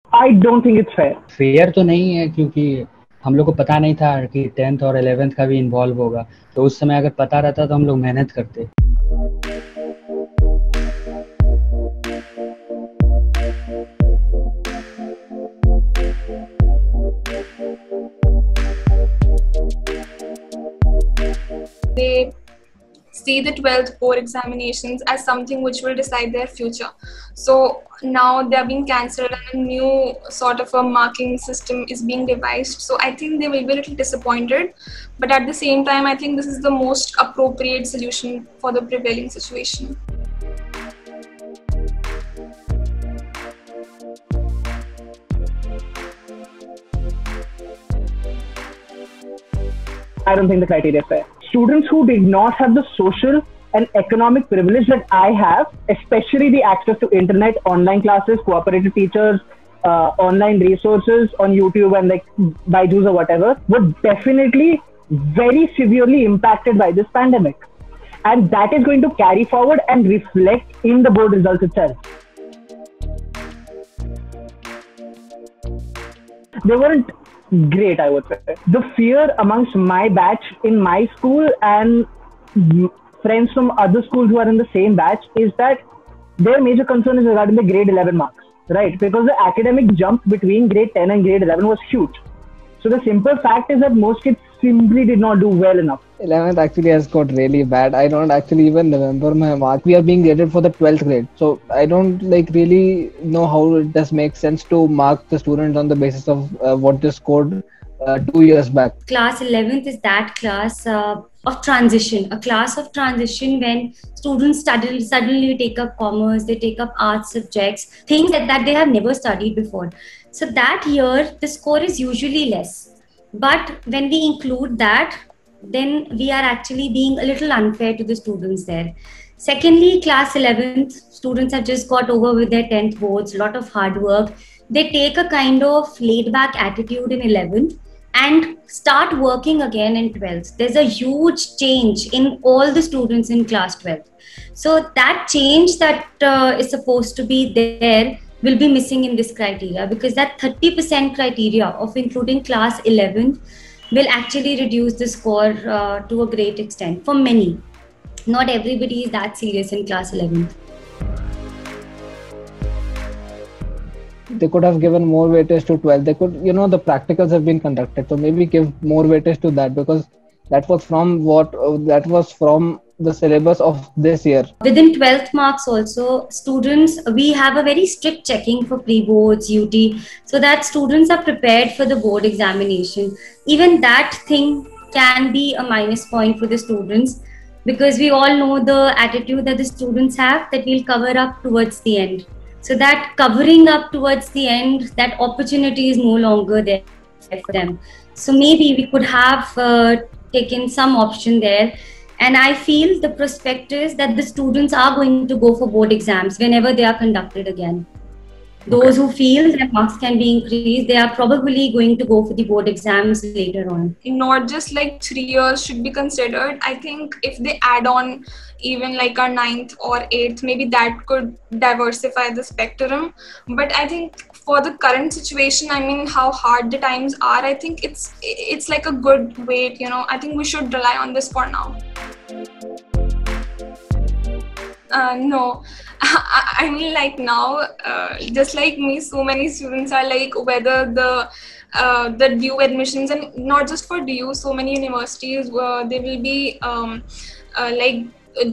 I don't think it's fair. Fair तो नहीं है, क्योंकि हम लोग को पता नहीं था कि 10th और 11th का भी इन्वॉल्व होगा, तो उस समय अगर पता रहता तो हम लोग मेहनत करते। They see the 12th board examinations as something which will decide their future. So now they are being cancelled and a new sort of a marking system is being devised. So I think they will be a little disappointed. But at the same time, I think this is the most appropriate solution for the prevailing situation. I don't think the criteria is fair. Students who did not have the social and economic privilege that I have, especially the access to internet, online classes, cooperative teachers, online resources on YouTube and like Byju's or whatever, were definitely very severely impacted by this pandemic. And that is going to carry forward and reflect in the board results itself. They weren't great, I would say. The fear amongst my batch in my school and friends from other schools who are in the same batch is that their major concern is regarding the grade 11 marks, right? Because the academic jump between grade 10 and grade 11 was huge. So the simple fact is that most kids simply did not do well enough. 11th actually has got really bad. I don't actually even remember my mark. We are being graded for the 12th grade. So I don't really know how it does make sense to mark the students on the basis of what they scored 2 years back. Class 11th is that class of transition, a class of transition when students suddenly take up commerce, they take up arts subjects, things that they have never studied before. So that year, the score is usually less. But when we include that, then we are actually being a little unfair to the students there. Secondly, class 11th, students have just got over with their 10th boards, a lot of hard work. They take a kind of laid back attitude in 11th and start working again in 12th. There's a huge change in all the students in class 12th. So that change that is supposed to be there will be missing in this criteria, because that 30% criteria of including class 11th will actually reduce the score to a great extent for many. Not everybody is that serious in class 11th. They could have given more weightage to 12. They could, the practicals have been conducted, so maybe give more weightage to that, because that was from the syllabus of this year. Within 12th marks also, students, we have a very strict checking for pre-boards, UT, so that students are prepared for the board examination. Even that thing can be a minus point for the students, because we all know the attitude that the students have, that we'll cover up towards the end. So that covering up towards the end, that opportunity is no longer there for them. So maybe we could have taken some option there. And I feel the prospect is that the students are going to go for board exams whenever they are conducted again. Those who feel that marks can be increased, they are probably going to go for the board exams later on. Not just like 3 years should be considered. I think if they add on even like our 9th or 8th, maybe that could diversify the spectrum. But I think for the current situation, I mean, how hard the times are, I think it's like a good weight, I think we should rely on this for now. No, I mean, like now, just like me, so many students are like whether the due admissions, and not just for due, so many universities they will be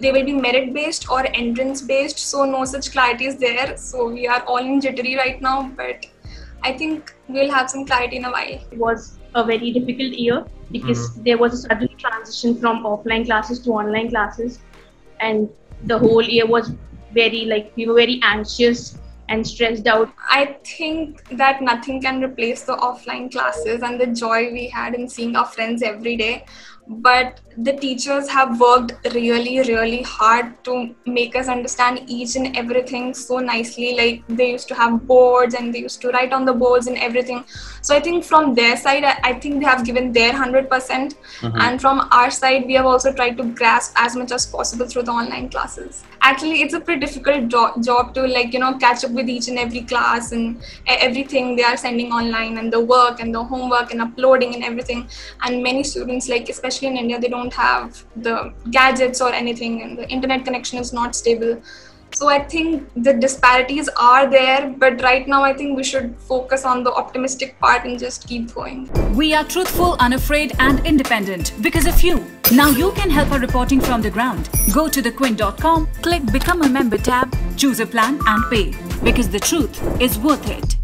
they will be merit based or entrance based, so no such clarity is there. So we are all in jittery right now, but I think we'll have some clarity in a while. It was a very difficult year because there was a sudden transition from offline classes to online classes, and the whole year was very we were very anxious and stressed out. I think that nothing can replace the offline classes and the joy we had in seeing our friends every day. but the teachers have worked really, really hard to make us understand each and everything so nicely. Like they used to have boards and they used to write on the boards and everything. So I think from their side, I think they have given their 100%. And from our side, we have also tried to grasp as much as possible through the online classes. Actually, it's a pretty difficult job to, like, you know, catch up with each and every class and everything they are sending online, and the work and the homework and uploading and everything. And many students, like especially in India, they don't have the gadgets or anything, and the internet connection is not stable. So I think the disparities are there, but right now I think we should focus on the optimistic part and just keep going. We are truthful, unafraid and independent because of you. Now you can help our reporting from the ground. Go to thequint.com, click Become a Member tab, choose a plan and pay, because the truth is worth it.